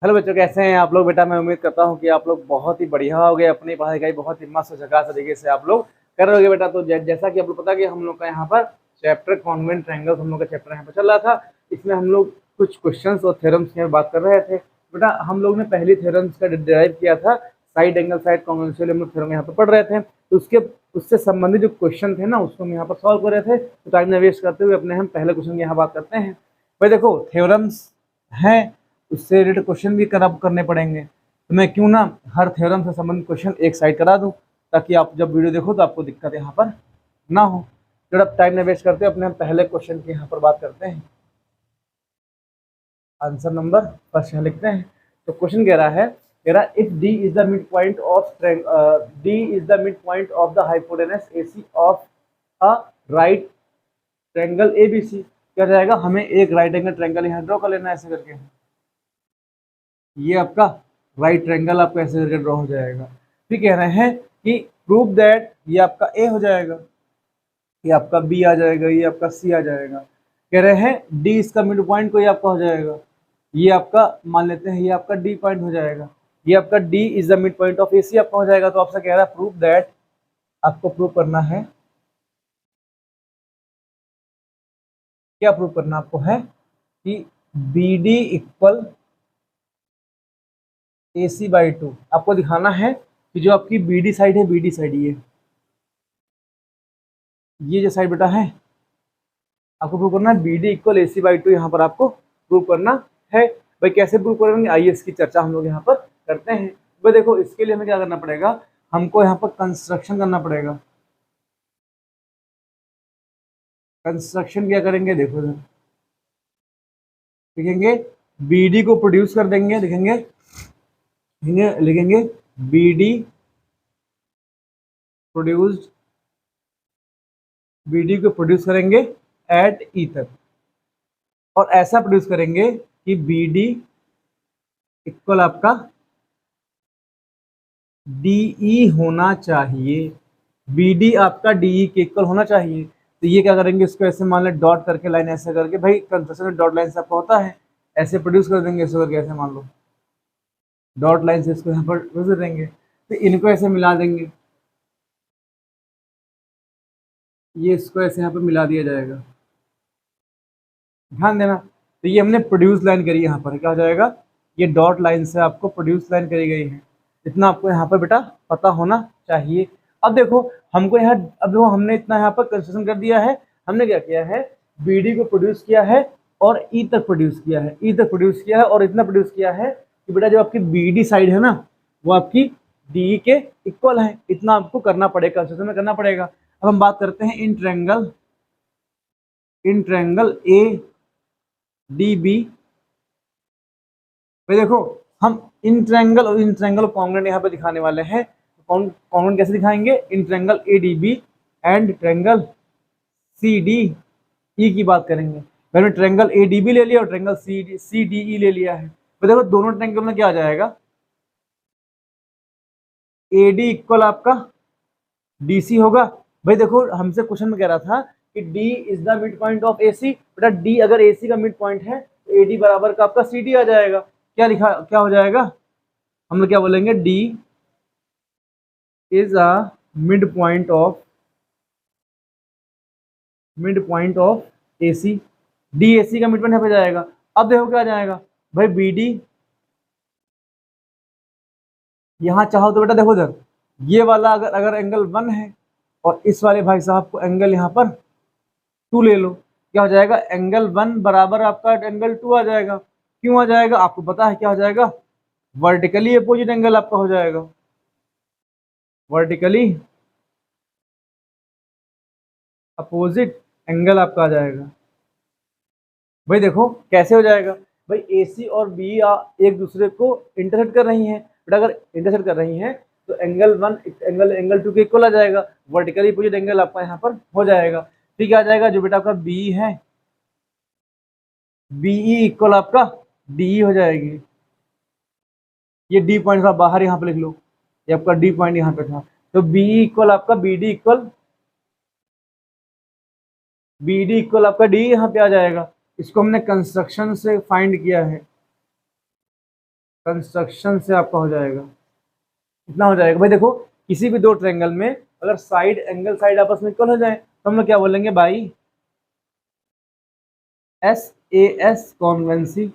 Hello बच्चों, कैसे हैं आप लोग? बेटा मैं उम्मीद करता हूं कि आप लोग बहुत ही बढ़िया हो गए, अपनी पढ़ाई का बहुत ही मस्त झकास तरीके से आप लोग कर रहे होगे बेटा। तो जैसा कि आप लोग पता है कि हम लोग का यहाँ पर चैप्टर कॉन्वेंट ट्रायंगल्स हम लोग का चैप्टर यहाँ पर चल रहा था। इसमें हम लोग कुछ क्वेश्चंस और थ्योरम्स की बात कर रहे थे बेटा। हम लोग ने पहली थ्योरम्स का डिराइव किया था, साइड एंगल साइड कॉन्वेंशन हम लोग थ्योरम यहाँ पर पढ़ रहे थे। तो उससे संबंधित जो क्वेश्चन थे ना, उसको हम यहाँ पर सॉल्व कर रहे थे। तो टाइम न वेस्ट करते हुए अपने हम पहले क्वेश्चन की यहाँ बात करते हैं। भाई देखो, थ्योरम्स हैं, उससे रिलेटेड क्वेश्चन भी करने पड़ेंगे। तो मैं क्यों ना हर थ्योरम से संबंधित क्वेश्चन एक साइड करा दूं, ताकि आप जब वीडियो देखो तो आपको दिक्कत यहाँ पर ना हो। थोड़ा टाइम न वेस्ट करते अपने हम पहले क्वेश्चन की यहाँ पर बात करते हैं। आंसर नंबर फर्स्ट यहाँ लिखते हैं। तो क्वेश्चन कह रहा if D is the mid point of the hypotenuse AC of a right triangle ABC। क्या जाएगा, हमें एक राइट एंगल ट्रायंगल यहाँ ड्रॉ कर लेना है ऐसे करके। ये आपका राइट ट्रायंगल आपका ऐसे करके ड्रॉ हो जाएगा। फिर कह रहे हैं कि प्रूव दैट, ये आपका ए हो जाएगा, ये आपका बी आ जाएगा, ये आपका सी आ जाएगा। कह रहे हैं डी इसका मिड पॉइंट कोई आपका हो जाएगा, ये आपका मान लेते हैं ये आपका डी पॉइंट हो जाएगा, ये आपका D is the mid point of AC आपका हो जाएगा। तो आपसे कह रहा है प्रूव दैट, आपको प्रूव करना है, क्या प्रूव करना आपको है कि BD इक्वल AC/2। आपको दिखाना है कि जो आपकी BD साइड है, BD साइड ये जो साइड बेटा है, आपको प्रूव करना है BD इक्वल AC/2। यहाँ पर आपको प्रूव करना है। भाई कैसे प्रूव करेंगे, आइए इसकी चर्चा हम लोग यहाँ पर करते हैं। भाई देखो, इसके लिए हमें क्या करना पड़ेगा, हमको यहाँ पर कंस्ट्रक्शन करना पड़ेगा। कंस्ट्रक्शन क्या करेंगे, देखो लिखेंगे BD को प्रोड्यूस कर देंगे, लिखेंगे BD प्रोड्यूस्ड, BD को प्रोड्यूस करेंगे एट E तक, और ऐसा प्रोड्यूस करेंगे कि BD इक्वल आपका DE होना चाहिए। BD आपका DE के इक्वल होना चाहिए। तो ये क्या करेंगे, इसको ऐसे मान लें डॉट करके, लाइन ऐसे करके, भाई कंस्ट्रक्शन में डॉट लाइन से आपका होता है, ऐसे प्रोड्यूस कर देंगे इसको करके, ऐसे मान लो डॉट लाइन से इसको यहाँ पर प्रोड्यूस कर देंगे। तो इनको ऐसे मिला देंगे, ये इसको ऐसे यहाँ पर मिला दिया जाएगा, ध्यान देना। तो ये हमने प्रोड्यूस लाइन करी, यहाँ पर क्या हो जाएगा, ये डॉट लाइन से आपको प्रोड्यूस लाइन करी गई है। इतना आपको यहाँ पर बेटा पता होना चाहिए। अब देखो हमको यहाँ, अब देखो हमने इतना यहाँ पर कंस्ट्रक्शन कर दिया है। हमने क्या किया है, BD को प्रोड्यूस किया है और E तक प्रोड्यूस किया है, E तक प्रोड्यूस किया है, और इतना प्रोड्यूस किया है कि बेटा जो आपकी BD साइड है ना, वो आपकी DE के इक्वल है। इतना आपको करना पड़ेगा, कंस्ट्रक्शन में करना पड़ेगा। अब हम बात करते हैं इन ट्रायंगल ADB। भाई देखो, हम इन ट्रायंगल और इन ट्रायंगल कॉन्ग्रुएंट यहाँ पे दिखाने वाले हैं। कॉन्ग्रुएंट कैसे दिखाएंगे, in triangle ADB and triangle CDE की बात करेंगे। मैंने ट्रायंगल ADB ले लिया और ट्रायंगल CDE ले लिया है। तो देखो दोनों ट्रायंगल में क्या आ जाएगा, AD इक्वल आपका DC होगा। भाई देखो हमसे क्वेश्चन में कह रहा था कि D is the mid point of AC। बेटा D अगर AC का मिड पॉइंट है तो AD बराबर का आपका CD आ जाएगा। क्या लिखा, क्या हो जाएगा, हम लोग क्या बोलेंगे, D is a mid point of AC। DAC का मिड पॉइंट यहाँ पे जाएगा। अब देखो क्या जाएगा, भाई BD, यहाँ चाहो तो बेटा देखो इधर, ये वाला अगर एंगल 1 है और इस वाले भाई साहब को एंगल यहाँ पर 2 ले लो, क्या हो जाएगा, एंगल 1 बराबर आपका एंगल 2 आ जाएगा। क्यों आ जाएगा, आपको पता है क्या हो जाएगा, वर्टिकली अपोजिट एंगल आपका हो जाएगा, वर्टिकली अपोजिट एंगल आपका आ जाएगा। भाई देखो कैसे हो जाएगा, भाई AC और B एक दूसरे को इंटरसेक्ट कर रही हैं। बट अगर इंटरसेक्ट कर रही हैं तो एंगल 1 एंगल 2 के इक्वल आ जाएगा, वर्टिकली अपोजिट एंगल आपका यहाँ पर हो जाएगा। ठीक आ जाएगा, जो बेटा आपका B है, BE इक्वल आपका DE हो जाएगी। ये D पॉइंट था बाहर, यहाँ पे लिख लो, ये आपका D पॉइंट यहाँ पे था। तो BE इक्वल आपका BD इक्वल आपका D यहाँ पे आ जाएगा। इसको हमने कंस्ट्रक्शन से फाइंड किया है। कंस्ट्रक्शन से आपका हो जाएगा, इतना हो जाएगा। भाई देखो किसी भी दो ट्रायंगल में अगर साइड एंगल साइड आपस में इक्वल हो जाए तो हम लोग क्या बोलेंगे भाई, SAS कॉन्वेंसी,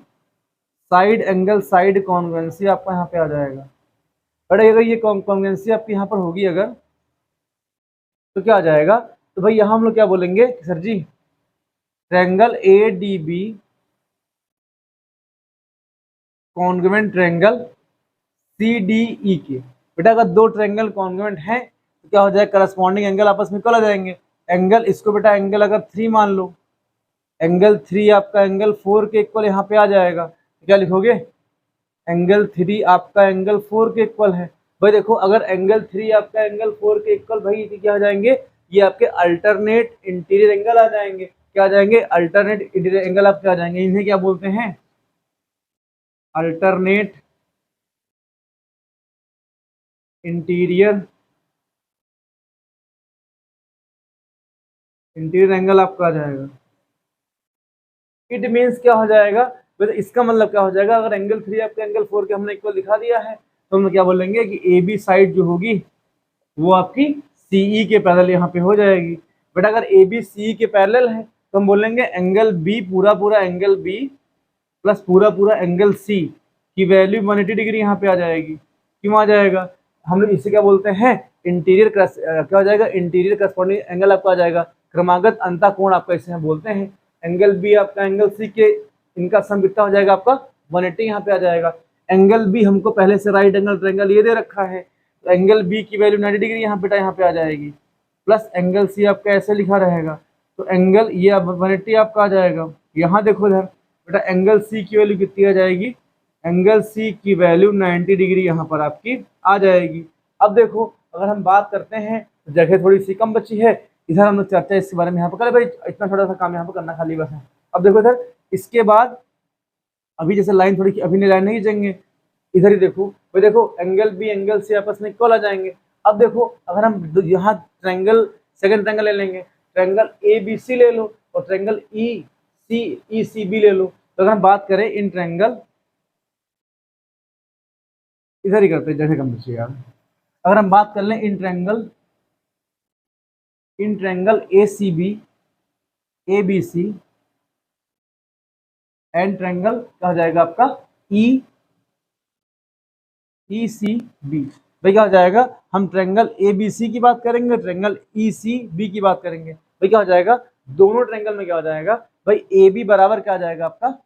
साइड एंगल साइड कॉन्वेंसी आपका यहाँ पे आ जाएगा। बट अगर ये कॉन्वेंसी आपकी यहाँ पर होगी अगर, तो क्या आ जाएगा, तो भाई यहाँ हम लोग क्या बोलेंगे sir ji, triangle ADB congruent triangle CDE के। बेटा अगर दो ट्रायंगल कॉन्ग्रुएंट हैं तो क्या हो जाएगा, करस्पॉन्डिंग एंगल आपस में इक्वल आ जाएंगे। एंगल इसको बेटा एंगल अगर 3 मान लो, एंगल 3 आपका एंगल 4 के इक्वल यहाँ पे आ जाएगा, तो क्या लिखोगे, एंगल 3 आपका एंगल 4 के इक्वल है। भाई देखो अगर एंगल 3 आपका एंगल 4 के इक्वल, भाई तो क्या आ जाएंगे, ये आपके अल्टरनेट इंटीरियर एंगल आ जाएंगे। क्या आ जाएंगे, अल्टरनेट इंटीरियर एंगल आप क्या आ जाएंगे, इन्हें क्या बोलते हैं, अल्टरनेट इंटीरियर एंगल आपका आ जाएगा। इट मीन्स क्या हो जाएगा, तो इसका मतलब क्या हो जाएगा, अगर एंगल 3 आपका एंगल 4 के हमने इक्वल दिखा दिया है तो हम क्या बोलेंगे कि AB साइड जो होगी वो आपकी CE के पैरेलल यहाँ पे हो जाएगी। बट अगर AB CE के पैरेलल है तो हम बोलेंगे एंगल B पूरा पूरा एंगल B प्लस पूरा पूरा एंगल C की वैल्यू 180 डिग्री यहाँ पे आ जाएगी। क्यों आ जाएगा, हम लोग इसे क्या बोलते हैं, इंटीरियर क्या हो जाएगा, इंटीरियर करस्पॉन्डिंग एंगल आपका आ जाएगा, क्रमागत अंतः कोण आपका इसे हम बोलते हैं। एंगल B आपका एंगल C के इनका सम कितना हो जाएगा आपका 180 यहाँ पे आ जाएगा। एंगल B हमको पहले से राइट एंगल ट्रायंगल ये दे रखा है, तो एंगल B की वैल्यू 90 डिग्री यहाँ पे आ जाएगी, प्लस एंगल C आपका ऐसे लिखा रहेगा, तो एंगल ये 180 आपका आ जाएगा। यहाँ देखो इधर बेटा एंगल C की वैल्यू कितनी आ जाएगी, एंगल C की वैल्यू 90 डिग्री यहाँ पर आपकी आ जाएगी। अब देखो अगर हम बात करते हैं तो जगह थोड़ी सी कम बची है, इधर हम लोग चर्चा इसके बारे में यहाँ पर करें, भाई इतना छोटा सा काम यहाँ पर करना खाली बस है। अब देखो इधर इसके बाद अभी जैसे लाइन थोड़ी अभी लाइन नहीं खींचेंगे, इधर ही देखो भाई, देखो एंगल B एंगल C आपस में इक्वल आ जाएंगे। अब देखो अगर हम यहाँ ट्रायंगल सेकंड ट्रायंगल ले लेंगे, ट्रायंगल ABC ले लो और ट्रायंगल ECB ले लो, तो अगर हम बात करें इन ट्रायंगल, इधर ही करते हैं जैसे कम बची यार, अगर हम बात कर लें in triangle ACB ABC and triangle क्या हो जाएगा आपका ECB। भाई क्या हो जाएगा, हम ट्रायंगल ABC की बात करेंगे, ट्रायंगल ECB की बात करेंगे। भाई क्या हो जाएगा, दोनों ट्रायंगल में क्या हो जाएगा भाई, AB बराबर क्या आ जाएगा आपका,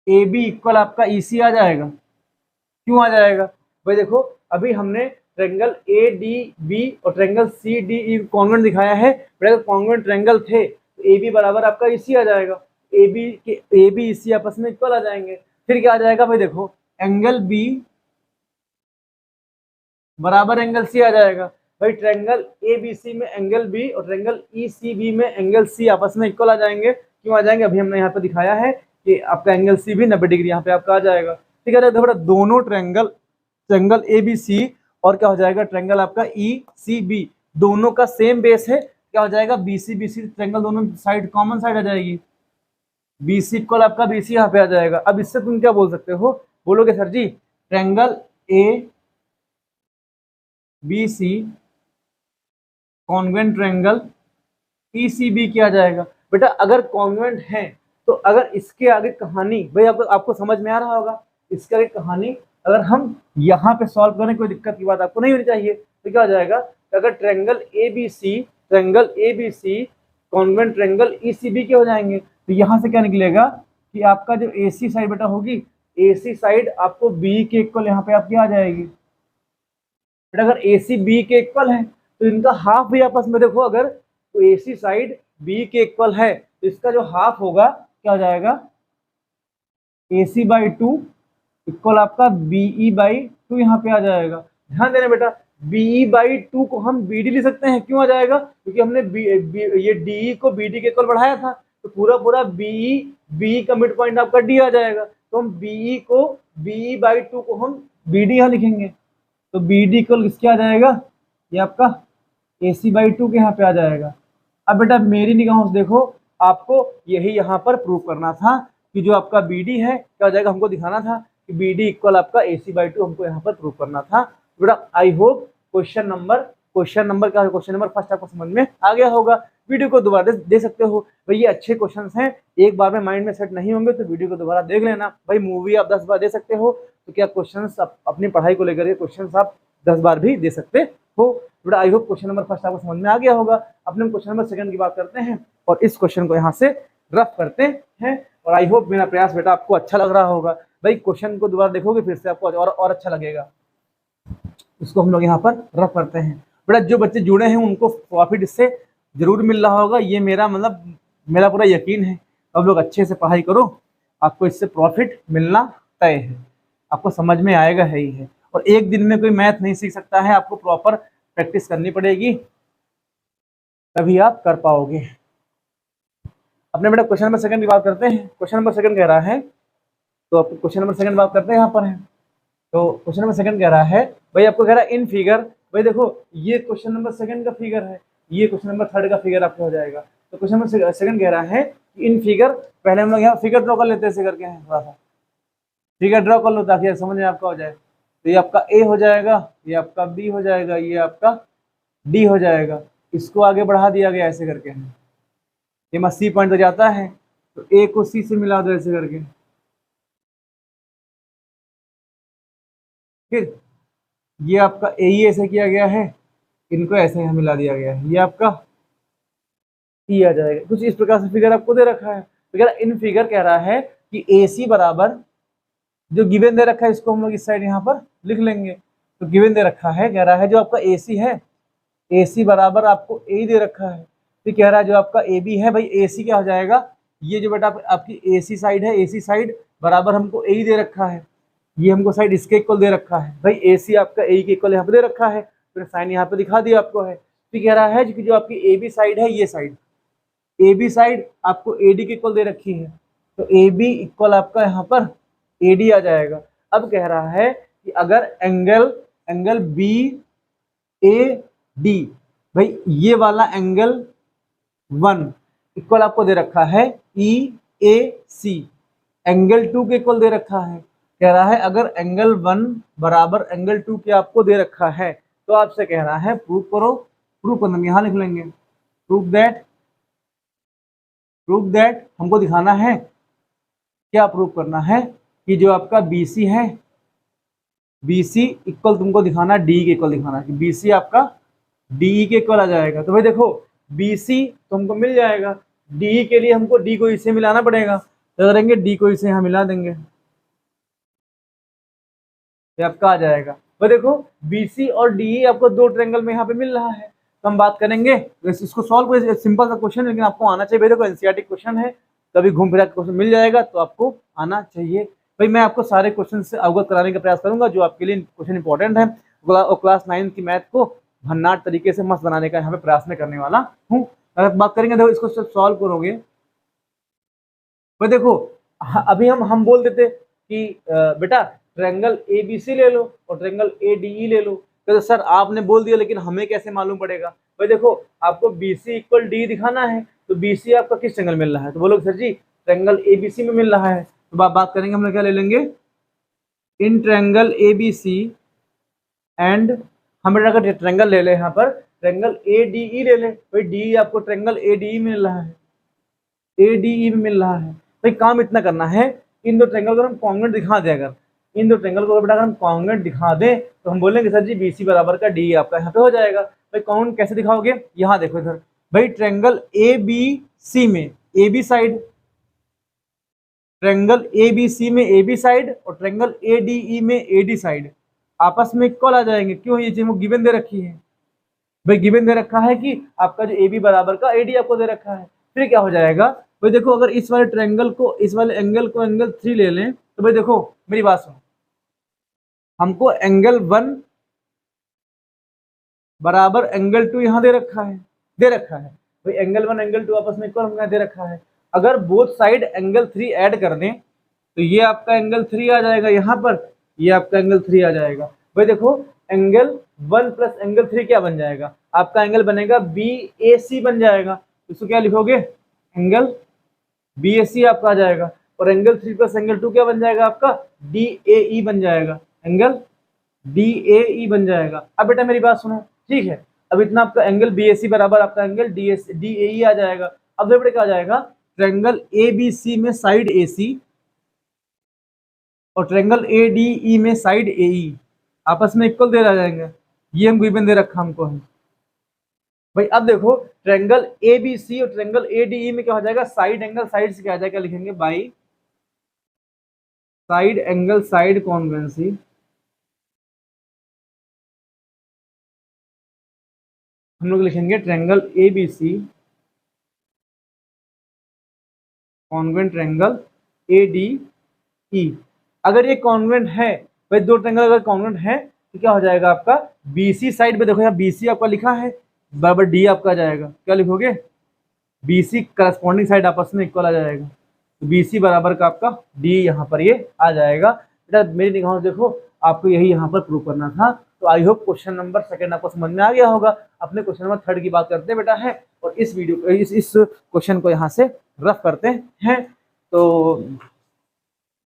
AB इक्वल आपका EC आ जाएगा। क्यों आ जाएगा, भाई देखो अभी हमने ट्रायंगल ADB और ट्रायंगल CDE कॉन्ग्रुएंट दिखाया है, अगर कॉन्ग्रुएंट ट्रायंगल थे तो AB बराबर आपका EC आ जाएगा, AB EC आपस में इक्वल आ जाएंगे। फिर क्या आ जाएगा भाई, देखो एंगल B बराबर एंगल C आ जाएगा। भाई ट्रायंगल ABC में एंगल B और ट्रायंगल ECB में एंगल C आपस में इक्वल आ जाएंगे। क्यों आ जाएंगे, अभी हमने यहाँ पे दिखाया है कि आपका एंगल C भी 90 डिग्री यहाँ पे आपका आ जाएगा। ठीक है, देखो दोनों ट्रायंगल ABC और क्या हो जाएगा ट्रायंगल आपका ECB दोनों का सेम बेस है, क्या हो जाएगा BC ट्रायंगल दोनों साइड कॉमन साइड आ जाएगी, BC इक्वल आपका BC यहाँ पे आ जाएगा। अब इससे तुम क्या बोल सकते हो, बोलोगे sir ji triangle ABC congruent triangle ECB क्या जाएगा। बेटा अगर कॉन्ग्रुएंट है तो अगर इसके आगे कहानी, भाई आपको समझ में आ रहा होगा, इसके आगे कहानी अगर हम यहाँ पे सॉल्व करें कोई दिक्कत की बात आपको नहीं होनी चाहिए। तो क्या हो जाएगा, अगर triangle ABC congruent triangle ECB के हो जाएंगे, तो यहाँ से क्या निकलेगा कि आपका जो AC साइड बेटा होगी, AC साइड आपको B के इक्वल यहाँ पे आपकी आ जाएगी। बेटा अगर AC B के इक्वल है तो इनका हाफ भी आपस में देखो, अगर तो AC साइड B के इक्वल है तो इसका जो हाफ होगा क्या हो जाएगा, AC/2 इक्वल आपका BE/2 यहाँ पे आ जाएगा। ध्यान देना बेटा BE/2 को हम BD लिख सकते हैं। क्यों आ जाएगा, क्योंकि हमने ये DE को BD के इक्वल बढ़ाया था, तो पूरा पूरा BE का मिड पॉइंट आपका D आ जाएगा, तो हम BE को BE/2 को हम BD यहाँ लिखेंगे, तो BD इक्वल किसके आ जाएगा, ये आपका AC/2 के यहाँ पे आ जाएगा। अब बेटा मेरी निगाहों से देखो, आपको यही यहाँ पर प्रूव करना था, कि जो आपका बी डी है क्या हो जाएगा, हमको दिखाना था कि बी डी इक्वल आपका AC/2 हमको यहाँ पर प्रूव करना था। बेटा आई होप क्वेश्चन नंबर क्या है, क्वेश्चन नंबर फर्स्ट आपको समझ में आ गया होगा। वीडियो को दोबारा दे सकते हो भाई, ये अच्छे क्वेश्चंस हैं, एक बार में माइंड में सेट नहीं होंगे तो वीडियो को दोबारा देख लेना। भाई मूवी आप 10 बार दे सकते हो, तो क्या क्वेश्चंस अपनी पढ़ाई को लेकर के क्वेश्चंस आप 10 बार भी दे सकते हो। बेटा I hope question number first आपको समझ में आ गया होगा। अपने क्वेश्चन नंबर सेकंड की बात करते हैं और इस क्वेश्चन को यहाँ से रफ करते हैं। और आई होप मेरा प्रयास बेटा आपको अच्छा लग रहा होगा। भाई क्वेश्चन को दोबारा देखोगे फिर से आपको और अच्छा लगेगा। इसको हम लोग यहाँ पर रफ करते हैं। बेटा जो बच्चे जुड़े हैं उनको प्रॉफिट इससे जरूर मिल रहा होगा, ये मेरा पूरा यकीन है। अब लोग अच्छे से पढ़ाई करो, आपको इससे प्रॉफिट मिलना तय है, आपको समझ में आएगा है ही है। और एक दिन में कोई मैथ नहीं सीख सकता है, आपको प्रॉपर प्रैक्टिस करनी पड़ेगी तभी आप कर पाओगे। अपने बेटा क्वेश्चन नंबर सेकंड की बात करते हैं। क्वेश्चन नंबर सेकंड कह रहा है, तो आपको क्वेश्चन नंबर सेकंड बात करते हैं यहाँ पर है। तो क्वेश्चन नंबर सेकंड कह रहा है, भाई आपको कह रहा है इन फिगर, भाई देखो ये क्वेश्चन नंबर सेकंड का फिगर है, ये क्वेश्चन नंबर थर्ड का फिगर आपका हो जाएगा। तो क्वेश्चन नंबर सेकंड कह रहा है कि इन फिगर, पहले हम लोग यहाँ फिगर ड्रॉ कर लेते हैं, ऐसे करके थोड़ा सा फिगर ड्रॉ कर लो ताकि समझ में आपका हो जाए। तो ये आपका ए हो जाएगा, ये आपका बी हो जाएगा, ये आपका डी हो जाएगा। इसको आगे बढ़ा दिया गया ऐसे करके, ये मैं सी पॉइंट तक जाता है तो ए को सी से मिला दो ऐसे करके। फिर ये आपका ए ही ऐसे किया गया है, इनको ऐसे मिला दिया गया है, ये आपका ई आ जाएगा। कुछ इस प्रकार से फिगर आपको दे रखा है। फिगर इन फिगर कह रहा है कि ए सी बराबर, जो गिवन दे रखा है इसको हम लोग इस साइड यहाँ पर लिख लेंगे। तो गिवन दे रखा है, कह रहा है जो आपका ए सी है, ए सी बराबर आपको ए दे रखा है। फिर कह रहा है जो आपका ए बी है, भाई ए सी क्या हो जाएगा, ये जो बेटा आपकी ए सी साइड है, ए सी साइड बराबर हमको ए दे रखा है, ये हमको साइड इसके इक्वल दे रखा है। भाई ए सी आपका ए के इक्वल यहाँ पे दे रखा है, फिर साइन यहाँ पे दिखा दिया आपको है। फिर कह रहा है कि जो आपकी ए बी साइड है, ये साइड ए बी साइड आपको ए डी के इक्वल दे रखी है, तो ए बी इक्वल आपका यहाँ पर ए डी आ जाएगा। अब कह रहा है कि अगर एंगल बी ए डी, भाई ये वाला एंगल 1 इक्वल आपको दे रखा है ई ए सी, एंगल 2 के इक्वल दे रखा है। कह रहा है अगर एंगल 1 बराबर एंगल 2 के आपको दे रखा है तो आपसे कह रहा है प्रूव करो। प्रूव करना हम यहाँ लिख लेंगे, प्रूव दैट हमको दिखाना है, क्या प्रूव करना है कि जो आपका BC है, BC इक्वल तुमको दिखाना DE के इक्वल दिखाना है कि BC आपका DE के इक्वल आ जाएगा। तो भाई देखो BC तुमको मिल जाएगा, DE के लिए हमको D को इसे मिलाना पड़ेगा, तो करेंगे D को इसे यहाँ मिला देंगे, ये आपका आ जाएगा। भाई देखो BC और DE आपको दो ट्रायंगल में यहाँ पे मिल रहा है, तो हम बात करेंगे इसको सॉल्व कर, सिंपल सा क्वेश्चन लेकिन आपको आना चाहिए। भाई देखो एनसीईआरटी क्वेश्चन है, कभी घूम फिरा के क्वेश्चन मिल जाएगा तो आपको आना चाहिए। भाई मैं आपको सारे क्वेश्चन से अवगत कराने का प्रयास करूंगा जो आपके लिए क्वेश्चन इंपॉर्टेंट है, और क्लास 9 की मैथ को भन्नाट तरीके से मस्त बनाने का यहाँ पे प्रयास में करने वाला हूँ। अगर बात करेंगे देखो इसको सॉल्व करोगे, भाई देखो अभी हम बोल देते कि बेटा ट्रायंगल ABC ले लो और ट्रायंगल ADE ले लो, तो सर आपने बोल दिया लेकिन हमें कैसे मालूम पड़ेगा। भाई देखो आपको BC इक्वल D दिखाना है, तो BC आपका किस ट्रायंगल मिल रहा है, तो बोलोगे सर जी ट्रायंगल ABC में मिल रहा है। तो बात करेंगे हम लोग क्या ले लेंगे, इन ट्रायंगल ABC एंड हम बेटा अगर ट्रायंगल ले ले यहाँ पर ट्रायंगल ADE ले ले, भाई D आपको ट्रायंगल ADE में मिल रहा है, ADE में मिल रहा है। भाई काम इतना करना है, इन दो ट्रायंगल को हम कॉन्ग्रुएंट दिखा दें, अगर इन दो ट्रायंगल को बेटा अगर हम कॉन्ग्रुएंट दिखा दें तो हम बोलेंगे सर जी BC बराबर का D आपका यहाँ पे हो जाएगा। भाई कॉन्ग्रुएंट कैसे दिखाओगे, यहाँ देखो इधर, भाई ट्रायंगल ABC में AB साइड, ट्रायंगल ABC में AB साइड और ट्रायंगल ADE में AD साइड आपस में इक्वल आ जाएंगे। क्यों, ये चीज गिवन दे रखी है, भाई गिवन दे रखा है कि आपका जो AB बराबर का AD आपको दे रखा है। फिर क्या हो जाएगा, भाई देखो अगर इस वाले ट्रायंगल को, इस वाले एंगल को एंगल 3 ले लें, तो भाई देखो मेरी बात सुनो, हमको एंगल 1 बराबर एंगल 2 यहाँ दे रखा है, भाई एंगल 1 एंगल 2 आपस में इक्वल हमने दे रखा है। अगर बोथ साइड एंगल 3 ऐड कर दें तो ये आपका एंगल 3 आ जाएगा यहाँ पर, ये आपका एंगल 3 आ जाएगा। भाई देखो एंगल 1 प्लस एंगल 3 क्या बन जाएगा, आपका एंगल बनेगा BAC बन जाएगा। इसको क्या लिखोगे, एंगल BAC आपका आ जाएगा। और एंगल 3 प्लस एंगल 2 क्या बन जाएगा आपका, DAE बन जाएगा, एंगल DAE बन जाएगा। अब बेटा मेरी बात सुनो, ठीक है, अब इतना आपका एंगल BAC बराबर आपका एंगल DAE आ जाएगा। अब बेटा क्या आ जाएगा, ट्रायंगल ABC में साइड AC और ट्रायंगल ADE में साइड AE आपस में इक्वल दे जाएंगे, ये हम गिवन दे रखा हमको है भाई। अब देखो ट्रायंगल ABC और ट्रायंगल ADE में क्या हो जाएगा, साइड एंगल साइड से क्या आ जाएगा, लिखेंगे बाई साइड एंगल साइड कॉन्वेंसी, हम लोग लिखेंगे triangle ABC convent triangle ADE। अगर ये कॉन्वेंट है भाई, दो ट्रायंगल अगर कॉन्वेंट है तो क्या हो जाएगा आपका, BC साइड पे देखो यहाँ BC आपका लिखा है बराबर D आपका आ जाएगा, क्या लिखोगे, BC करस्पॉन्डिंग साइड आपस में इक्वल आ जाएगा, तो BC बराबर का आपका D यहाँ पर ये आ जाएगा। बेटा मेरी निगाहों से देखो आपको यही यहाँ पर प्रूव करना था। तो I hope question number second आपको समझ में आ गया होगा। अपने क्वेश्चन नंबर थर्ड की बात करते हैं बेटा है, और इस वीडियो इस क्वेश्चन को यहाँ से रफ करते हैं। तो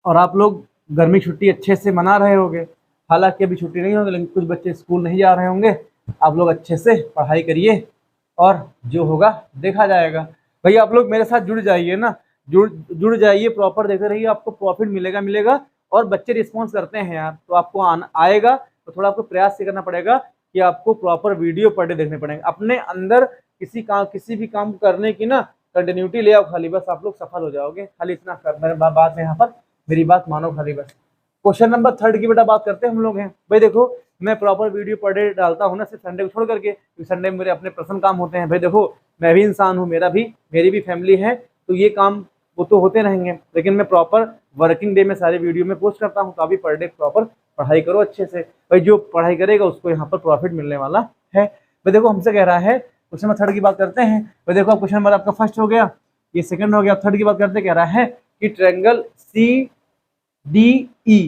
और आप लोग गर्मी छुट्टी अच्छे से मना रहे होंगे, हालांकि अभी छुट्टी नहीं होगी, लेकिन कुछ बच्चे स्कूल नहीं जा रहे होंगे। आप लोग अच्छे से पढ़ाई करिए और जो होगा देखा जाएगा। भैया आप लोग मेरे साथ जुड़ जाइए ना, जुड़ जाइए, प्रॉपर देखते रहिए, आपको प्रॉफिट मिलेगा। और बच्चे रिस्पॉन्स करते हैं यार, तो आपको आएगा, तो थोड़ा आपको प्रयास ये करना पड़ेगा कि आपको प्रॉपर वीडियो पर डे देखने पड़ेंगे। अपने अंदर किसी भी काम करने की ना कंटिन्यूटी ले आओ खाली, बस आप लोग सफल हो जाओगे। खाली इतना कर बात है यहाँ पर, मेरी बात मानो खाली बस। क्वेश्चन नंबर थर्ड की बेटा बात करते हैं हम लोग हैं। भाई देखो मैं प्रॉपर वीडियो पर डे डालता हूँ ना, सिर्फ संडे को छोड़ करके, क्योंकि संडे में मेरे अपने पर्सनल काम होते हैं। भाई देखो मैं भी इंसान हूँ, मेरी भी फैमिली है, तो ये काम वो तो होते रहेंगे, लेकिन मैं प्रॉपर वर्किंग डे में सारे वीडियो में पोस्ट करता हूँ। तो अभी पर डे प्रॉपर पढ़ाई करो अच्छे से भाई, जो पढ़ाई करेगा उसको यहाँ पर प्रॉफिट मिलने वाला है। भाई देखो हमसे कह रहा है, क्वेश्चन नंबर थर्ड की बात करते हैं। भाई देखो क्वेश्चन नंबर आपका फर्स्ट हो गया, ये सेकंड हो गया, थर्ड की बात करते कह रहा है कि triangle CDE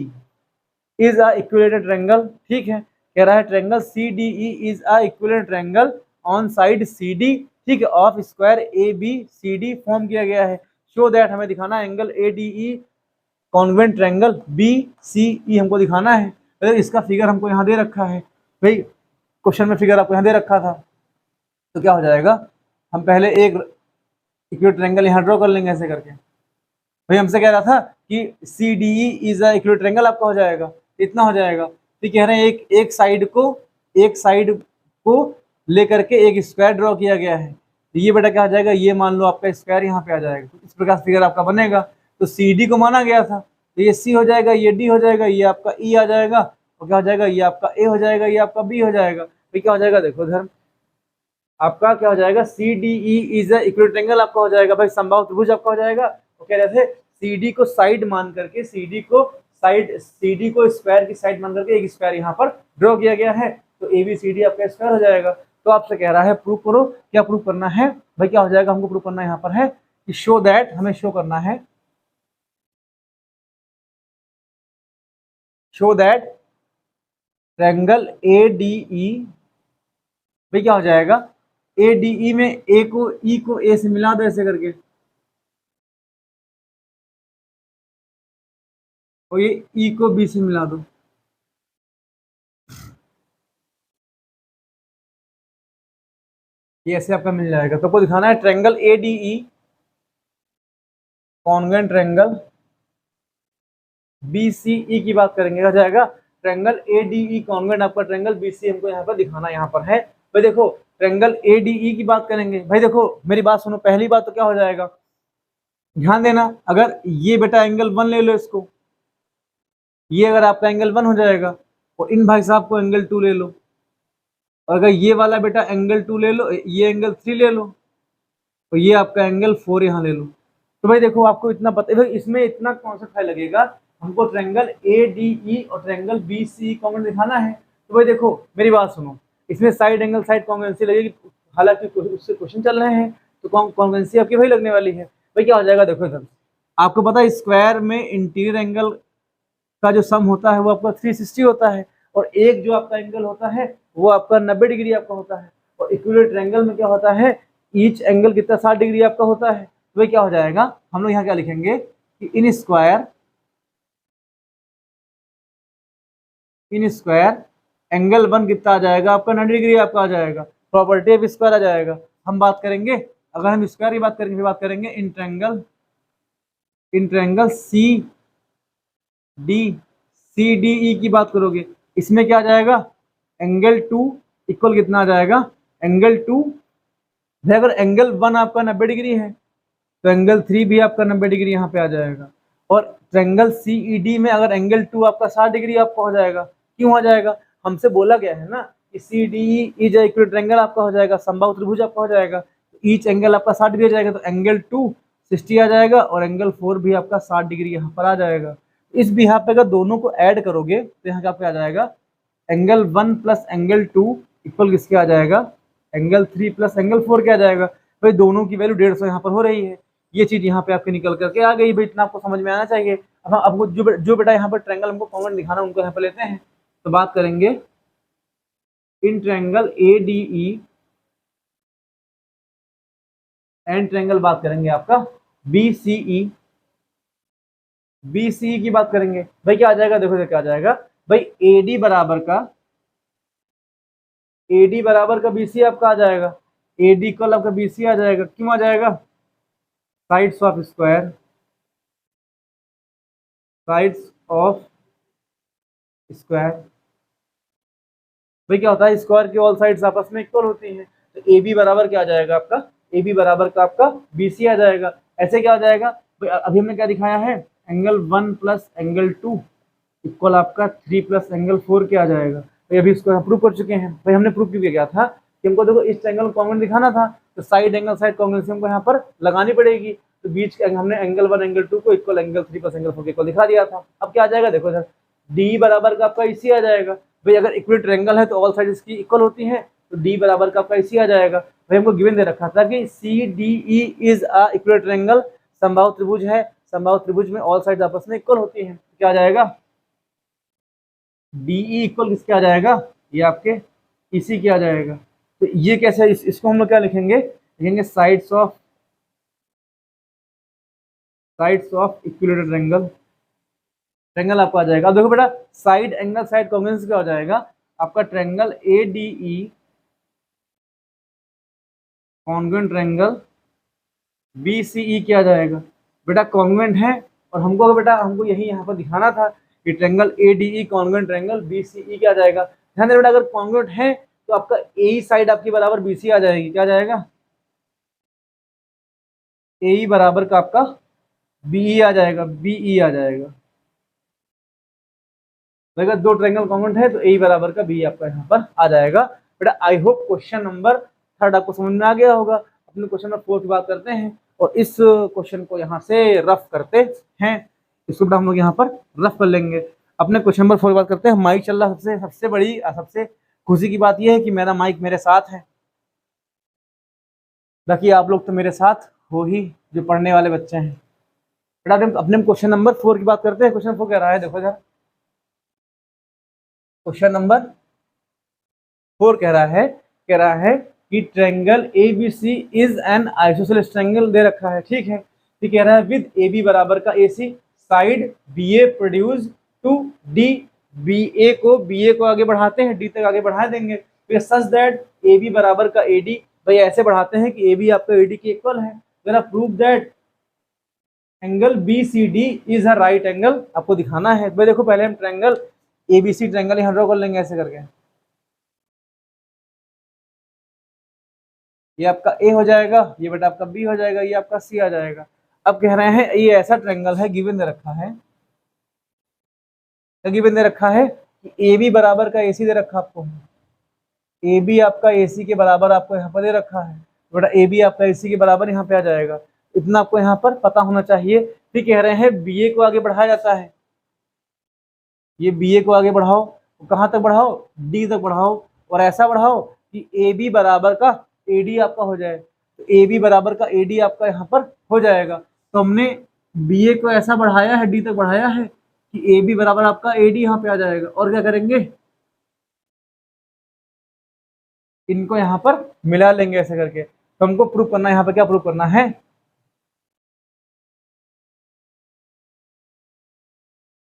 is a equilateral triangle, ठीक है, कह रहा है triangle CDE is a equilateral triangle on side CD, ठीक है, ऑफ स्क्वायर ABCD फॉर्म किया गया है। शो दैट, हमें दिखाना angle ADE convent triangle BCE हमको दिखाना है। अगर इसका फिगर हमको यहाँ दे रखा है, भाई क्वेश्चन में फिगर आपको यहाँ दे रखा था, तो क्या हो जाएगा, हम पहले एक इक्विलेटरल ट्रायंगल यहाँ ड्रॉ कर लेंगे ऐसे करके। भाई हमसे कह रहा था कि CDE is a equilateral triangle आपका हो जाएगा, इतना हो जाएगा। तो कह रहे हैं एक साइड को लेकर के एक स्क्वायर ड्रॉ किया गया है, तो ये बेटा क्या आ जाएगा, ये मान लो आपका स्क्वायर यहाँ पे आ जाएगा, तो इस प्रकार फिगर आपका बनेगा। तो CD को माना गया था, तो ये C हो जाएगा, ये D हो जाएगा, ये आपका E आ जाएगा, और क्या हो जाएगा, ये आपका A हो जाएगा, ये आपका B हो जाएगा। तो क्या हो जाएगा, देखो धर्म आपका क्या हो जाएगा, CDE is a equilateral triangle आपका हो जाएगा भाई, समबाहु त्रिभुज आपका हो जाएगा। तो कह रहे थे CD को साइड मान करके, CD को स्क्वायर की साइड मान करके एक स्क्वायर यहाँ पर ड्रॉ किया गया है, तो ABCD आपका स्क्वायर हो जाएगा। तो आपसे कह रहा है प्रूव करो, क्या प्रूव करना है भाई, क्या हो जाएगा, हमको प्रूव करना यहाँ पर है कि शो दैट, हमें शो करना है, शो दैट ट्रायंगल ADE, भाई क्या हो जाएगा, ADE में A को E को A से मिला दो ऐसे करके, और ये E को B से मिला दो, ये ऐसे आपका मिल जाएगा। तो आपको दिखाना है triangle ADE convent triangle BCE की बात करेंगे, क्या जाएगा, ट्रायंगल ADE कॉन्वेंट आपका ट्रायंगल BCE हमको यहाँ पर दिखाना यहाँ पर है। भाई देखो ट्रायंगल ADE की बात करेंगे, भाई देखो मेरी बात सुनो, पहली बात तो क्या हो जाएगा, ध्यान देना, अगर ये बेटा एंगल 1 ले लो इसको, ये अगर आपका एंगल 1 हो जाएगा, और इन भाई साहब को एंगल 2 ले लो, और अगर ये वाला बेटा एंगल 2 ले लो, ये एंगल 3 ले लो, और ये आपका एंगल 4 यहाँ ले लो। तो भाई देखो आपको इतना पता, इसमें इतना कॉन्सेप्ट है लगेगा, हमको ट्रायंगल ADE और ट्रायंगल BCE कॉमन दिखाना है। तो भाई देखो मेरी बात सुनो, इसमें साइड एंगल साइड कॉन्वेंसी लगेगी, हालांकि उससे क्वेश्चन चल रहे हैं, तो कॉन्वेंसी आपकी वही लगने वाली है। भाई क्या हो जाएगा, देखो इधर आपको पता है स्क्वायर में इंटीरियर एंगल का जो सम होता है वो आपका 360 होता है, और एक जो आपका एंगल होता है वो आपका 90 डिग्री आपका होता है, और इक्विलेटरल ट्रायंगल में क्या होता है, ईच एंगल कितना 60 डिग्री आपका होता है। तो क्या हो जाएगा, हम लोग यहाँ क्या लिखेंगे, कि इन स्क्वायर एंगल 1 कितना आ जाएगा आपका 90 डिग्री आपका आ जाएगा। प्रॉपर्टी ऑफ स्क्वायर आ जाएगा। हम बात करेंगे, अगर हम स्क्वायर की बात करेंगे फिर बात करेंगे इन ट्रायंगल सी डी ई की बात करोगे, इसमें क्या आ जाएगा, एंगल 2 इक्वल कितना आ जाएगा, एंगल 2 अगर एंगल 1 आपका 90 डिग्री है तो एंगल 3 भी आपका 90 डिग्री यहाँ पे आ जाएगा। और ट्रायंगल सीईडी में अगर एंगल 2 आपका 60 डिग्री आपका हो जाएगा। क्यों हो जाएगा, हमसे बोला गया है ना कि C D is equal triangle आपका हो जाएगा, समबाहु त्रिभुज आपका हो जाएगा। ईच एंगल आपका 60 डिग्री आ जाएगा, तो एंगल 2 60 आ जाएगा और एंगल 4 भी आपका 60 डिग्री यहाँ पर आ जाएगा। इस बिहाफ पे अगर दोनों को ऐड करोगे तो यहाँ पे आ जाएगा एंगल 1 प्लस एंगल 2 इक्वल किसके आ जाएगा, एंगल 3 प्लस एंगल 4 के आ जाएगा। भाई दोनों की वैल्यू 150 यहाँ पर हो रही है। ये चीज यहाँ पे आपके निकल करके आ गई भाई, इतना आपको समझ में आना चाहिए। अब हम आपको जो बेटा यहाँ पर ट्रायंगल हमको कॉमन दिखाना उनको यहाँ पर लेते हैं। तो बात करेंगे in triangle A D E and triangle बात करेंगे आपका बी सी ई की बात करेंगे। भाई क्या आ जाएगा, देखो क्या आ जाएगा भाई, एडी बराबर का बीसी आपका आ जाएगा, एडी इक्वल आपका बीसी आ जाएगा। क्यों आ जाएगा, साइड्स ऑफ स्क्वायर, भाई क्या होता है, स्क्वायर की ऑल साइड्स आपस में इक्वल होती हैं। तो ए बी बराबर क्या आ जाएगा आपका, ए बी बराबर का आपका बी सी आ जाएगा। ऐसे क्या आ जाएगा भाई, अभी हमने क्या दिखाया है, एंगल 1 प्लस एंगल 2 इक्वल आपका 3 प्लस एंगल 4 क्या आ जाएगा। भाई अभी इसको प्रूव कर चुके हैं। भाई हमने प्रूव क्यों किया था कि हमको देखो इस एंगल कॉन्ग्रुएंट दिखाना था, तो साइड एंगल साइड कॉन्ग्रुएंसी हमको यहाँ पर लगानी पड़ेगी। तो बीच के हमने एंगल 1 एंगल 2 को इक्वल एंगल 3 प्लस एंगल 4 के इक्वल दिखा दिया था। अब क्या आ जाएगा, देखो सर डी बराबर का आपका इसी आ जाएगा। भाई अगर इक्वल ट्रायंगल है तो ऑल साइड इसकी इक्वल होती है, तो डी बराबर का आपका इसी आ जाएगा। भाई हमको गिवन दे रखा था कि C D E is a equal triangle, समबाहु त्रिभुज है, समबाहु त्रिभुज में ऑल साइड आपस में इक्वल होती है। क्या आ जाएगा, डीई इक्वल किसके आ जाएगा, ये आपके इसी के आ जाएगा। तो ये कैसे है, इसको हम लोग क्या लिखेंगे साइड्स ऑफ इक्विलेटरल ट्रायंगल आपका आ जाएगा। अब देखो बेटा साइड एंगल साइड कॉन्ग्रुएंस क्या हो जाएगा आपका, triangle A D E congruent triangle B C E क्या आ जाएगा, बेटा कॉन्ग्रुएंट है। और हमको बेटा हमको यही यहाँ पर दिखाना था कि triangle A D E congruent triangle B C E क्या आ जाएगा। ध्यान देना बेटा, अगर कॉन्ग्रुएंट है तो आपका ए साइड आपकी बराबर बी सी आ जाएगी। क्या आ जाएगा, ए बराबर का आपका बी आ जाएगा, बी आ जाएगा। तो अगर दो ट्रायंगल कॉन्ग्रुएंट है तो ए बराबर का बी आपका यहाँ पर आ जाएगा। बेटा आई होप क्वेश्चन नंबर 3 आपको समझ में आ गया होगा। अपने क्वेश्चन नंबर 4 की बात करते हैं और इस क्वेश्चन को यहाँ से रफ करते हैं। इसको बेटा हम लोग यहाँ पर रफ कर लेंगे। अपने क्वेश्चन नंबर 4 की बात करते हैं। माइक चल रहा, सबसे बड़ी सबसे खुशी की बात यह है कि मेरा माइक मेरे साथ है, बाकी आप लोग तो मेरे साथ हो ही जो पढ़ने वाले बच्चे हैं। बेटा अपने क्वेश्चन नंबर 4 की बात करते हैं। क्वेश्चन 4 कह रहा है, देखो जरा क्वेश्चन नंबर 4 कह रहा है कि triangle ABC is an isosceles triangle दे रखा है, ठीक है। तो कह रहा है विद AB बराबर का AC side BA produce to D, BA को आगे बढ़ाते हैं, D तक आगे बढ़ा देंगे। फिर सच दैट AB बराबर का AD, भाई ऐसे बढ़ाते हैं कि AB आपका AD के इक्वल है। जरा prove that angle BCD is a right angle, आपको दिखाना है। भाई देखो पहले हम ट्रायंगल ABC ट्रायंगल यहाँ ड्रॉ कर लेंगे ऐसे करके। ये आपका ए हो जाएगा, ये बेटा आपका बी हो जाएगा, ये आपका सी आ जाएगा। अब कह रहे हैं ये ऐसा ट्रायंगल है, गिवन दे रखा है, क्या गिवन दे रखा है कि ए बी बराबर का AC दे रखा आपको, ए बी आपका AC के बराबर आपको यहाँ पर दे रखा है। तो बेटा ए बी आपका AC के बराबर यहाँ पे आ जाएगा। इतना आपको यहाँ पर पता होना चाहिए। फिर कह रहे हैं BA को आगे बढ़ाया जाता है, ये BA को आगे बढ़ाओ, कहाँ तक बढ़ाओ, D तक बढ़ाओ, और ऐसा बढ़ाओ कि AB बराबर का AD आपका हो जाए। तो AB बराबर का AD आपका यहाँ पर हो जाएगा। तो हमने BA को ऐसा बढ़ाया है, D तक बढ़ाया है कि AB बराबर आपका AD यहाँ पे आ जाएगा। और क्या करेंगे, इनको यहाँ पर मिला लेंगे ऐसे करके। तो हमको प्रूव करना है, यहाँ पर क्या प्रूव करना है,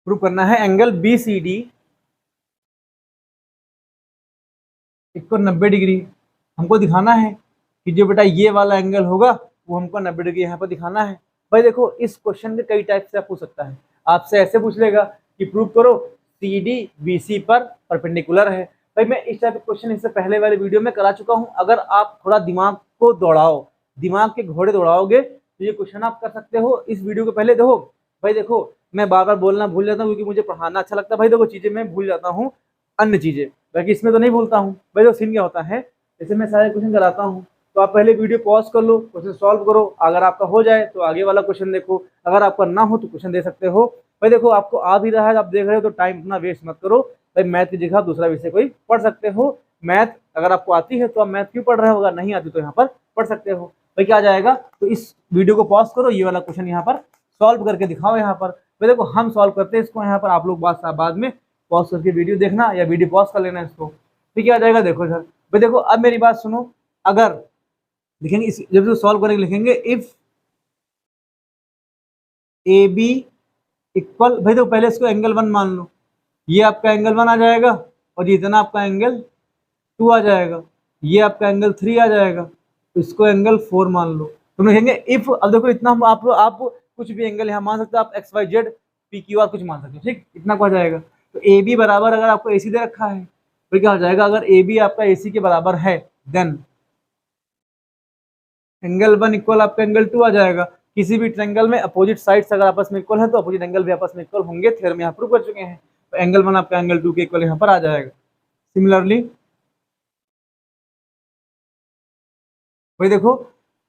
प्रूव करना है एंगल बी सी डी इसको 90 डिग्री। हमको दिखाना है कि जो बेटा ये वाला एंगल होगा वो हमको 90 डिग्री यहाँ पर दिखाना है। भाई देखो इस क्वेश्चन के कई टाइप से आप पूछ सकता है। आपसे ऐसे पूछ लेगा कि प्रूव करो सी डी बी सी पर परपेंडिकुलर है। भाई मैं इस टाइप के क्वेश्चन इससे पहले वाले वीडियो में करा चुका हूँ। अगर आप थोड़ा दिमाग को दौड़ाओ, दिमाग के घोड़े दौड़ाओगे तो ये क्वेश्चन आप कर सकते हो। इस वीडियो को पहले देखो। भाई देखो मैं बार बार बोलना भूल जाता हूँ क्योंकि मुझे पढ़ाना अच्छा लगता है। भाई देखो चीजें मैं भूल जाता हूँ, अन्य चीजें, बाकी इसमें तो नहीं भूलता हूँ। भाई तो सीन क्या होता है, जैसे मैं सारे क्वेश्चन कराता हूँ तो आप पहले वीडियो पॉज कर लो, क्वेश्चन सॉल्व करो। अगर आपका हो जाए तो आगे वाला क्वेश्चन देखो, अगर आपका ना हो तो क्वेश्चन दे सकते हो। भाई देखो आपको आ भी रहा है, आप देख रहे हो तो टाइम अपना वेस्ट मत करो। भाई मैथ की जगह दूसरा विषय कोई पढ़ सकते हो। मैथ अगर आपको आती है तो आप मैथ क्यों पढ़ रहे हो, अगर नहीं आती तो यहाँ पर पढ़ सकते हो। भाई क्या आ जाएगा, तो इस वीडियो को पॉज करो, ये वाला क्वेश्चन यहाँ पर सॉल्व करके दिखाओ यहाँ पर। भाई देखो हम सॉल्व करते हैं इसको यहाँ पर, आप लोग बाद में पॉज करके वीडियो देखना या वीडियो पॉज कर लेना इसको। ठीक है आ जाएगा। देखो सर भाई देखो अब मेरी बात सुनो, अगर लिखेंगे इस जब इसको सॉल्व करेंगे लिखेंगे इफ ए बी इक्वल, भाई देखो पहले इसको एंगल 1 मान लो, ये आपका एंगल 1 आ जाएगा और ये इतना आपका एंगल 2 आ जाएगा, ये आपका एंगल 3 आ जाएगा, तो इसको एंगल 4 मान लो। तो लिखेंगे इफ, अब देखो इतना आप कुछ भी एंगल यहाँ मान सकते हो, आप X Y Z P Q R कुछ मान सकते हो। ठीक, इतना को आ जाएगा। तो ए बी बराबर, अगर आपको ए सी दे रखा है तो क्या हो जाएगा, अगर ए बी आपका ए सी के बराबर है देन एंगल 1 इक्वल आपका एंगल 2 आ जाएगा। किसी भी ट्रायंगल में अपोजिट साइड्स अगर आपस में इक्वल है तो अपोजिट एंगल भी आपस में इक्वल होंगे, थ्योरम यहाँ प्रूव कर चुके हैं। तो एंगल 1 आपका एंगल 2 के इक्वल यहाँ पर आ जाएगा। सिमिलरली भाई देखो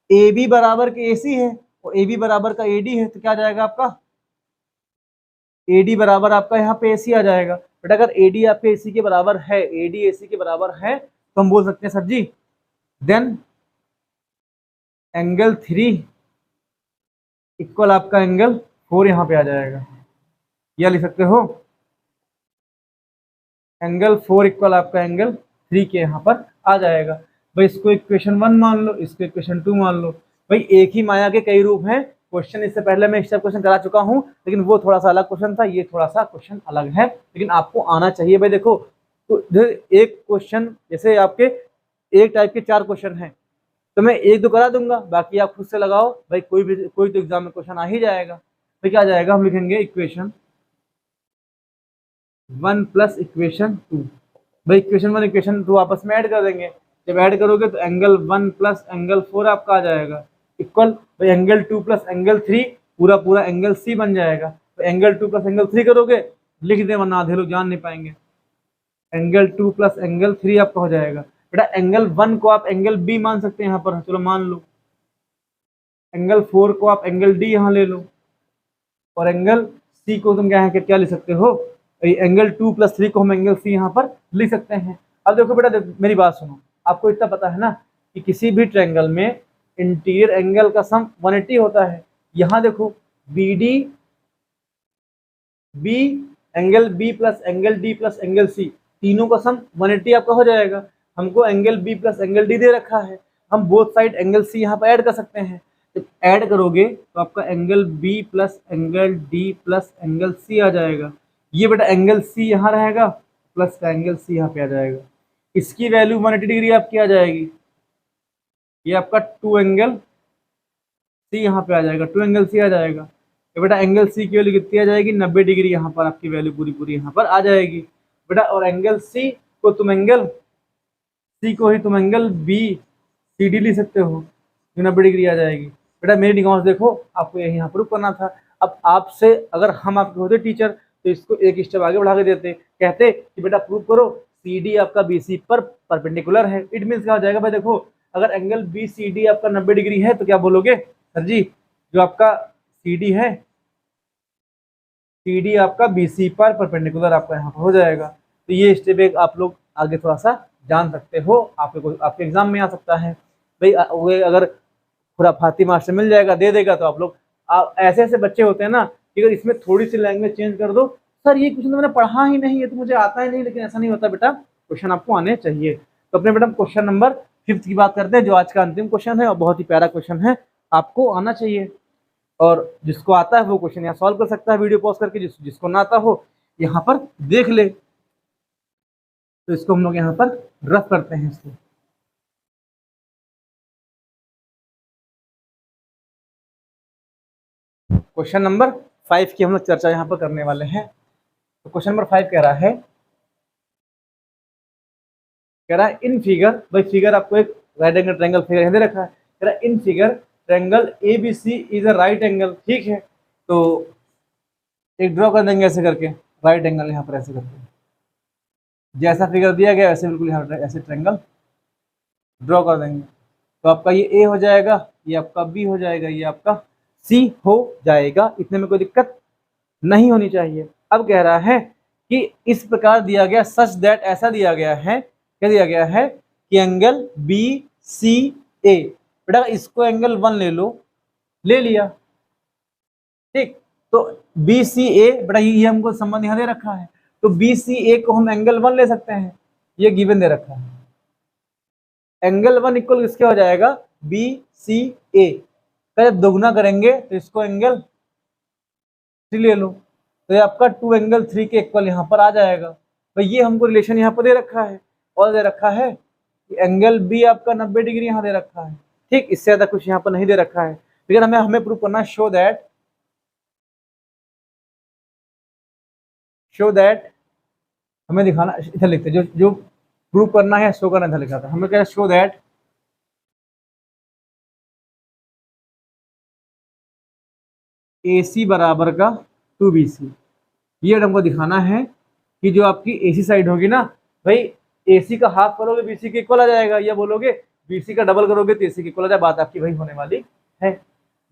ए बी बराबर के ए सी है और ए बी बराबर का ए डी है, तो क्या आ जाएगा आपका ए डी बराबर आपका यहाँ पे ए सी आ जाएगा। बट अगर ए डी आपके ए सी के बराबर है, ए डी ए सी के बराबर है तो हम बोल सकते हैं सर जी देन एंगल 3 इक्वल आपका एंगल 4 यहाँ पे आ जाएगा। या लिख सकते हो एंगल 4 इक्वल आपका एंगल 3 के यहाँ पर आ जाएगा। भाई इसको इक्वेशन 1 मान लो, इसको इक्वेशन 2 मान लो। भाई एक ही माया के कई रूप हैं। क्वेश्चन इससे पहले मैं इसका क्वेश्चन करा चुका हूँ, लेकिन वो थोड़ा सा अलग क्वेश्चन था, ये थोड़ा सा क्वेश्चन अलग है, लेकिन आपको आना चाहिए। भाई देखो तो एक क्वेश्चन जैसे आपके एक टाइप के 4 क्वेश्चन हैं तो मैं एक दो करा दूंगा, बाकी आप खुद से लगाओ। भाई कोई तो एग्जाम में क्वेश्चन आ ही जाएगा। तो क्या आ जाएगा, हम लिखेंगे इक्वेशन 1 प्लस इक्वेशन 2। भाई इक्वेशन 1 इक्वेशन 2 आपस में ऐड कर देंगे। जब ऐड करोगे तो एंगल 1 प्लस एंगल 4 आपका आ जाएगा इक्वल, भाई एंगल 2 प्लस एंगल 3 पूरा पूरा एंगल सी बन जाएगा। तो एंगल 2 प्लस एंगल 3 करोगे, लिख दे वरना आधे लोग जान नहीं पाएंगे। एंगल 2 प्लस एंगल 3 आपका हो जाएगा। बेटा एंगल 1 को आप एंगल बी मान सकते हैं यहाँ पर, चलो मान लो। एंगल 4 को आप एंगल डी यहाँ ले लो और एंगल सी को तुम क्या लिख सकते हो, एंगल 2 प्लस 3 को हम एंगल सी यहाँ पर लिख सकते हैं। अब देखो बेटा मेरी बात सुनो, आपको इतना पता है ना कि किसी भी ट्रायंगल में इंटीरियर एंगल का सम 180 होता है। यहाँ देखो B D B angle B plus angle D plus angle C तीनों का सम 180 आपका हो जाएगा। हमको angle B plus angle D दे रखा है, हम बोथ साइड एंगल सी यहाँ पर ऐड कर सकते हैं। जब ऐड करोगे तो आपका angle B plus angle D plus angle C आ जाएगा। ये बेटा एंगल सी यहाँ रहेगा प्लस का एंगल सी यहाँ पे आ जाएगा। इसकी वैल्यू 180 डिग्री आपकी आ जाएगी। ये आपका 2 एंगल सी यहाँ पे आ जाएगा, 2 एंगल सी आ जाएगा। तो बेटा एंगल सी की वैल्यू कितनी आ जाएगी, 90 डिग्री यहाँ पर आपकी वैल्यू पूरी यहाँ पर आ जाएगी बेटा। और एंगल सी को तुम एंगल बी सी डी लिख सकते हो, जो 90 डिग्री आ जाएगी। बेटा मेरी निगाहों से देखो आपको यही यहाँ प्रूफ करना था। अब आपसे अगर हम आपके होते टीचर तो इसको एक स्टेप आगे बढ़ा के देते, कहते कि बेटा प्रूफ करो सी डी आपका बी सी पर परपेंडिकुलर है। इट मीन्स क्या हो जाएगा, भाई देखो अगर एंगल बी सी डी आपका 90 डिग्री है तो क्या बोलोगे सर जी, जो आपका सी डी है सी डी आपका बी सी पर परपेंडिकुलर आपका यहाँ पर हो जाएगा। तो ये स्टेप एक आप लोग आगे थोड़ा सा जान सकते हो, आपके एग्जाम में आ सकता है। भाई वो अगर खुराफाती मास्टर मिल जाएगा दे देगा तो आप लोग ऐसे ऐसे बच्चे होते हैं ना कि अगर इसमें थोड़ी सी लैंग्वेज चेंज कर दो, सर ये क्वेश्चन तो मैंने पढ़ा ही नहीं है तो मुझे आता ही नहीं, लेकिन ऐसा नहीं होता बेटा, क्वेश्चन आपको आने चाहिए। तो अपने बेटा क्वेश्चन नंबर 5 की बात करते हैं, जो आज का अंतिम क्वेश्चन है और बहुत ही प्यारा क्वेश्चन है, आपको आना चाहिए। और जिसको आता है वो क्वेश्चन यहाँ सॉल्व कर सकता है वीडियो पॉज करके, जिसको ना आता हो यहाँ पर देख ले। तो इसको हम लोग यहाँ पर रफ करते हैं इसको। क्वेश्चन नंबर 5 की हम लोग चर्चा यहाँ पर करने वाले हैं। तो क्वेश्चन नंबर 5 कह रहा है इन फिगर, भाई फिगर आपको एक राइट एंगल ट्रायंगल फिगर दे रखा है। कह रहा है in figure triangle ABC is a right angle, ठीक है। तो एक ड्रॉ कर देंगे ऐसे करके राइट एंगल, यहाँ पर ऐसे करके जैसा फिगर दिया गया वैसे बिल्कुल यहाँ ऐसे ट्रायंगल ड्रॉ कर देंगे। तो आपका ये A हो जाएगा, ये आपका B हो जाएगा, ये आपका C हो जाएगा। इतने में कोई दिक्कत नहीं होनी चाहिए। अब कह रहा है कि इस प्रकार दिया गया, सच दैट ऐसा दिया गया है, क्या दिया गया है कि एंगल BCA, बेटा इसको एंगल 1 ले लो, ले लिया, ठीक। तो BCA बेटा ये हमको संबंध यहाँ दे रखा है, तो BCA को हम एंगल 1 ले सकते हैं, ये गिवन दे रखा है। एंगल 1 इक्वल किसके हो जाएगा, BCA का जब दोगुना करेंगे तो इसको एंगल 3 ले लो, तो ये आपका 2 एंगल 3 के इक्वल यहाँ पर आ जाएगा। भाई ये हमको रिलेशन यहाँ पर दे रखा है, और दे रखा है कि एंगल B आपका 90 डिग्री यहाँ दे रखा है, ठीक। इससे ज्यादा कुछ यहाँ पर नहीं दे रखा है, लेकिन हमें प्रूव करना शो दैट हमें दिखाना, इधर लिखते जो प्रूव करना है, शो करना इधर लिखा था। हमें क्या शो दैट AC बराबर का 2BC, ये हमको दिखाना है कि जो आपकी AC साइड होगी ना, भाई AC का हाफ करोगे BC के इक्वल आ जाएगा, या बोलोगे BC का डबल करोगे तो AC के इक्वल आ जाएगा। बात आपकी वही होने वाली है।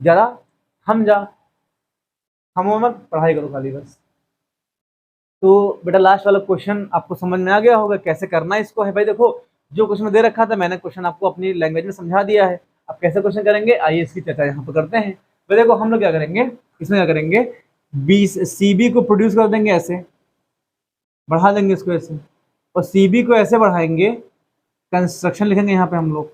जरा हम मत पढ़ाई करो खाली बस। तो बेटा लास्ट वाला क्वेश्चन आपको समझ में आ गया होगा कैसे करना है इसको। है भाई देखो, जो क्वेश्चन दे रखा था मैंने क्वेश्चन आपको अपनी लैंग्वेज में समझा दिया है। अब कैसे क्वेश्चन करेंगे आइए इसकी चर्चा यहाँ पर करते हैं। तो देखो हम लोग क्या करेंगे, इसमें क्या करेंगे, CB को प्रोड्यूस कर देंगे, ऐसे बढ़ा देंगे इसको ऐसे, और CB को ऐसे बढ़ाएंगे, कंस्ट्रक्शन लिखेंगे यहाँ पे हम लोग,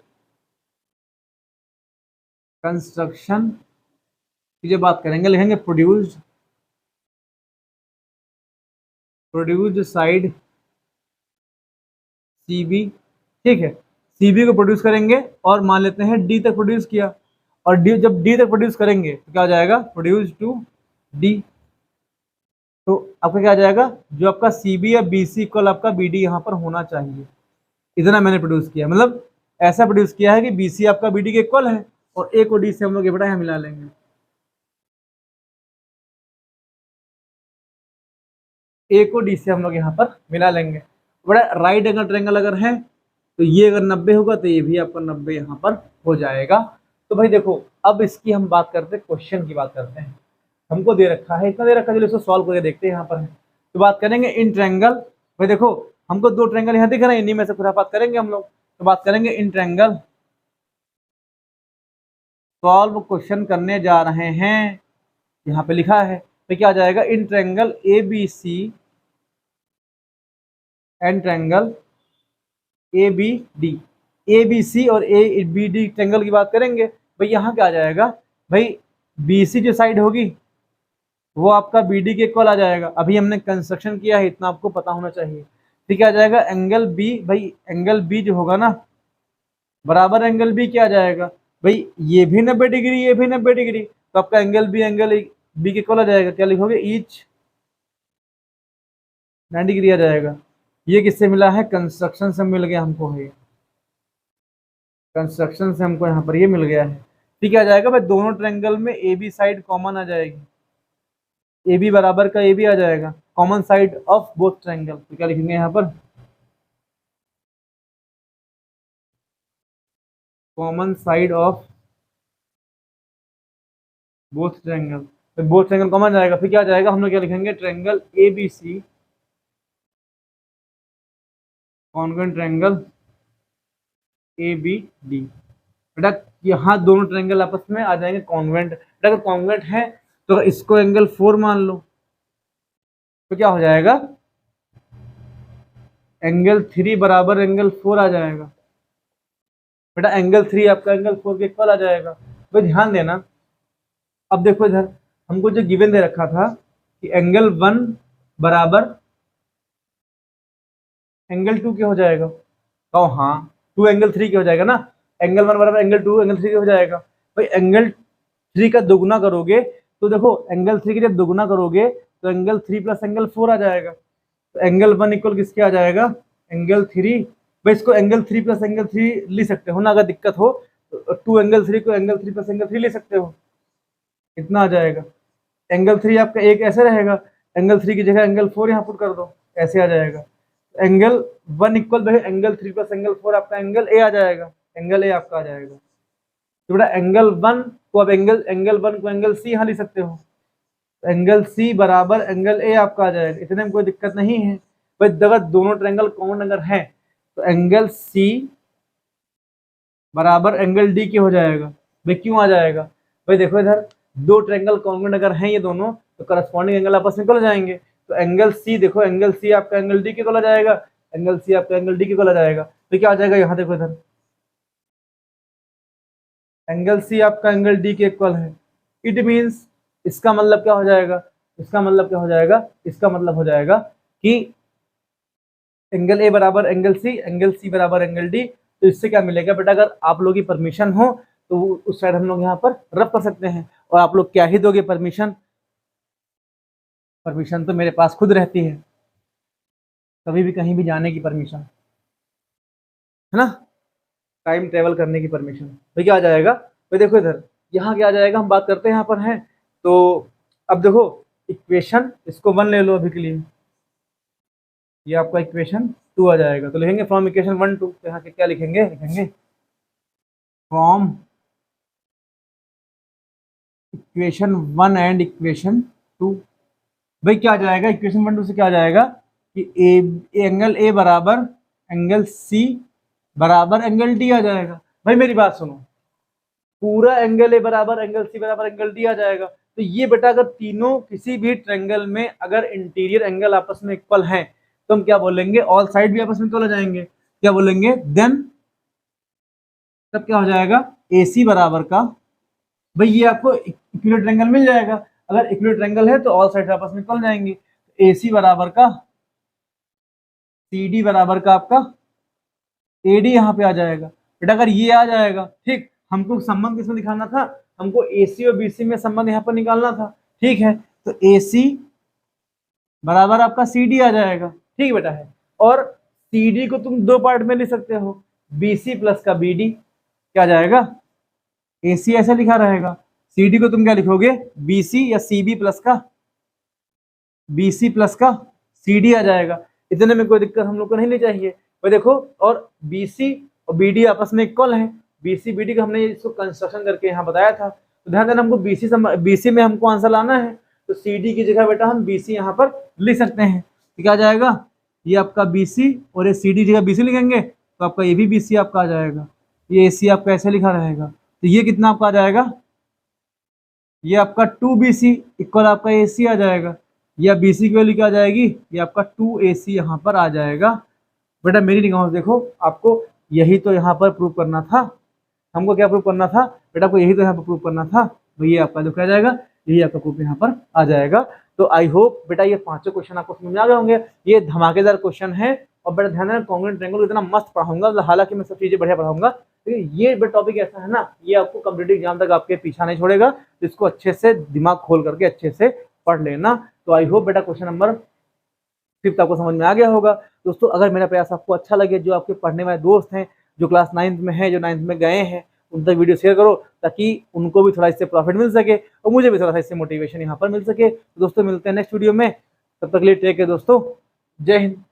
कंस्ट्रक्शन की जो बात करेंगे लिखेंगे प्रोड्यूस्ड साइड CB, ठीक है। CB को प्रोड्यूस करेंगे और मान लेते हैं D तक प्रोड्यूस किया, और जब D तक प्रोड्यूस करेंगे तो क्या हो जाएगा, प्रोड्यूस टू D। तो आपका क्या आ जाएगा, जो आपका CB या BC इक्वल आपका BD यहाँ पर होना चाहिए। इतना मैंने प्रोड्यूस किया, मतलब ऐसा प्रोड्यूस किया है कि BC आपका BD के इक्वल है, और A को D से हम लोग ये बेटा यहाँ मिला लेंगे। A को D से हम लोग यहाँ पर मिला लेंगे। बड़ा राइट एंगल ट्रायंगल अगर है तो ये अगर 90 होगा तो ये भी आपका 90 यहाँ पर हो जाएगा। तो भाई देखो अब इसकी हम बात करते हैं, क्वेश्चन की बात करते हैं। हमको दे रखा है, इतना दे रखा है, चलो इसको सॉल्व करके देखते हैं यहाँ पर है। तो बात करेंगे इन ट्रायंगल, भाई देखो हमको 2 ट्रायंगल यहाँ दिख रहे हैं, इन्हीं में से खुद बात करेंगे हम लोग। तो बात करेंगे इन ट्रायंगल, सॉल्व क्वेश्चन करने जा रहे हैं, यहाँ पे लिखा है। तो क्या आ जाएगा, in triangle ABC and triangle ABD, ABC और ABD ट्रायंगल की बात करेंगे। भाई यहाँ क्या आ जाएगा, भाई BC जो साइड होगी वो आपका BD के इक्वल आ जाएगा। अभी हमने कंस्ट्रक्शन किया है, इतना आपको पता होना चाहिए। ठीक है, आ जाएगा एंगल B, भाई एंगल B जो होगा ना बराबर एंगल B क्या आ जाएगा, भाई ये भी 90 डिग्री, ये भी 90 डिग्री, तो आपका एंगल B के इक्वल आ जाएगा। क्या लिखोगे, ईच 90 डिग्री आ जाएगा। ये किससे मिला है, कंस्ट्रक्शन से मिल गया हमको, है कंस्ट्रक्शन से हमको यहाँ पर ये मिल गया है। ठीक है, आ जाएगा भाई दोनों ट्रायंगल में AB साइड कॉमन आ जाएगी, AB बराबर का AB आ जाएगा, common side of both triangle. तो क्या लिखेंगे यहाँ पर, common side of both triangle. तो बोथ ट्रायंगल कॉमन जाएगा, फिर क्या आ जाएगा, हम लोग क्या लिखेंगे, triangle ABC convent triangle ABD। बेटा यहाँ दोनों ट्रायंगल आपस में आ जाएंगे कॉन्वेंट। बेटा अगर कॉन्वेंट है तो इसको एंगल 4 मान लो, तो क्या हो जाएगा, एंगल 3 बराबर एंगल 4 आ जाएगा। बेटा एंगल 3 आपका एंगल 4 के इक्वल आ जाएगा। तो ध्यान देना अब देखो इधर हमको जो गिवन दे रखा था कि एंगल 1 बराबर एंगल 2 क्या हो जाएगा, तो हाँ 2 एंगल 3 क्या हो जाएगा ना, एंगल 1 बराबर एंगल 2 एंगल 3 क्या हो जाएगा भाई, एंगल 3 का दोगुना करोगे तो देखो एंगल 3 का जब दोगुना करोगे तो एंगल 3 प्लस एंगल 4 आ जाएगा, तो एंगल 1 इक्वल किसके आ जाएगा, एंगल 3। भाई इसको एंगल 3 प्लस एंगल 3 ले सकते हो ना, अगर दिक्कत हो तो 2 एंगल 3 को एंगल 3 प्लस एंगल 3 ले सकते हो, इतना आ जाएगा। एंगल 3 आपका एक ऐसे रहेगा, एंगल 3 की जगह एंगल 4 यहाँ पुट कर दो, ऐसे आ जाएगा। एंगल 1 इक्वल भाई एंगल 3 प्लस एंगल 4 आपका एंगल ए आ जाएगा, एंगल ए आपका आ जाएगा। तो बेटा एंगल 1 को अब एंगल 1 को एंगल सी यहाँ ले सकते हो, एंगल सी बराबर एंगल ए आपका आ जाएगा, इतने में कोई दिक्कत नहीं है। भाई अगर दोनों ट्रायंगल कॉमन अगर है तो एंगल सी बराबर एंगल डी की हो जाएगा। भाई क्यों आ जाएगा, भाई देखो इधर दो ट्रायंगल कॉन्ग्रुएंट अगर हैं ये दोनों तो करस्पॉन्डिंग एंगल आपस में निकल जाएंगे, तो एंगल सी देखो एंगल सी आपका एंगल डी के इक्वल आ जाएगा, एंगल सी आपका एंगल डी के इक्वल आ जाएगा। तो क्या आ जाएगा यहाँ देखो इधर एंगल सी आपका एंगल डी के इक्वल है, इट मीन्स इसका मतलब क्या हो जाएगा, इसका मतलब क्या हो जाएगा, इसका मतलब हो जाएगा कि एंगल ए बराबर एंगल सी बराबर एंगल डी। तो इससे क्या मिलेगा बेटा, अगर आप लोग की परमिशन हो तो उस साइड हम लोग यहाँ पर रब कर सकते हैं, और आप लोग क्या ही दोगे परमिशन, परमिशन तो मेरे पास खुद रहती है, कभी भी कहीं भी जाने की परमिशन है ना, टाइम ट्रेवल करने की परमिशन। तो क्या आ जाएगा, तो देखो इधर यहाँ क्या आ जाएगा, हम बात करते हैं यहाँ पर हैं। तो अब देखो इक्वेशन इसको 1 ले लो अभी के लिए, ये आपका इक्वेशन 2 आ जाएगा। तो लिखेंगे फ्रॉम इक्वेशन 1 2, तो यहाँ के क्या लिखेंगे, लिखेंगे फ्रॉम इक्वेशन 1 एंड इक्वेशन 2। भाई क्या आ जाएगा, इक्वेशन 1 2 से क्या आ जाएगा कि एंगल ए बराबर एंगल सी बराबर एंगल डी आ जाएगा। भाई मेरी बात सुनो, पूरा एंगल ए बराबर एंगल सी बराबर एंगल डी आ जाएगा। तो ये बेटा अगर तीनों किसी भी ट्रायंगल में अगर इंटीरियर एंगल आपस में इक्वल हैं तो हम क्या बोलेंगे, ऑल साइड भी आपस में इक्वल हो जाएंगे, क्या बोलेंगे देन, तब क्या हो जाएगा ए सी बराबर का, भाई ये आपको इक्विलेटरल ट्रायंगल मिल जाएगा, अगर इक्विलेटरल ट्रायंगल है तो ऑल साइड आपस में निकल जाएंगे, ए सी बराबर का सी डी बराबर का आपका ए डी यहाँ पे आ जाएगा। बेटा अगर ये आ जाएगा ठीक, हमको संबंध किसमें दिखाना था, हमको ए सी और बी सी में संबंध यहाँ पर निकालना था, ठीक है। तो ए सी बराबर आपका सी डी आ जाएगा, ठीक बेटा है। और सी डी को तुम दो पार्ट में ले सकते हो, बी सी प्लस का बी डी, क्या आ जाएगा ए सी ऐसा लिखा रहेगा, सी डी को तुम क्या लिखोगे बी सी या सी बी प्लस का बी सी प्लस का सी डी आ जाएगा। इतने में कोई दिक्कत हम लोग को नहीं चाहिए। भाई देखो और बी सी और बी डी आपस में इक्वल है, बी सी बी डी का हमने इसको कंस्ट्रक्शन करके यहाँ बताया था। तो ध्यान देना हमको बी सी में हमको आंसर लाना है, तो सी डी की जगह बेटा हम बी सी यहाँ पर लिख सकते हैं। तो क्या आ जाएगा, ये आपका बी सी और ये सी डी जगह बी सी लिखेंगे तो आपका ये भी बी सी आपका आ जाएगा, ये ए सी आपका ऐसे लिखा रहेगा। तो ये कितना आपका आ जाएगा, ये आपका 2BC इक्वल आपका AC आ जाएगा, या BC की वैल्यू क्या आ जाएगी, ये आपका 2AC यहाँ पर आ जाएगा। बेटा मेरी निगाहों से देखो, आपको यही तो यहाँ पर प्रूव करना था, हमको क्या प्रूव करना था बेटा, को यही तो यहाँ पर प्रूव करना था। तो ये आपका जो क्या आ जाएगा, यही आपका प्रूफ यहाँ पर आ जाएगा। तो आई होप बेटा ये पांचों क्वेश्चन आपको समझ में आ गए होंगे, ये धमाकेदार क्वेश्चन है। और बेटा ध्यान देना कॉन्ग्रुएंट ट्रायंगल इतना मस्त पढ़ाऊंगा, हालांकि मैं सब चीजें बढ़िया पढ़ाऊंगा, ये टॉपिक ऐसा है ना, ये आपको कॉम्पिटिटिव एग्जाम तक आपके पीछा नहीं छोड़ेगा। तो इसको अच्छे से दिमाग खोल करके अच्छे से पढ़ लेना। तो आई होप बेटा क्वेश्चन नंबर 5 आपको समझ में आ गया होगा। दोस्तों अगर मेरा प्रयास आपको अच्छा लगे, जो आपके पढ़ने वाले दोस्त हैं, जो क्लास 9th में हैं, जो 9th में गए हैं, उन तक वीडियो शेयर करो ताकि उनको भी थोड़ा इससे प्रॉफिट मिल सके और मुझे भी थोड़ा सा इससे मोटिवेशन यहाँ पर मिल सके। तो दोस्तों मिलते हैं नेक्स्ट वीडियो में, तब तक के लिए टेक केयर दोस्तों, जय हिंद।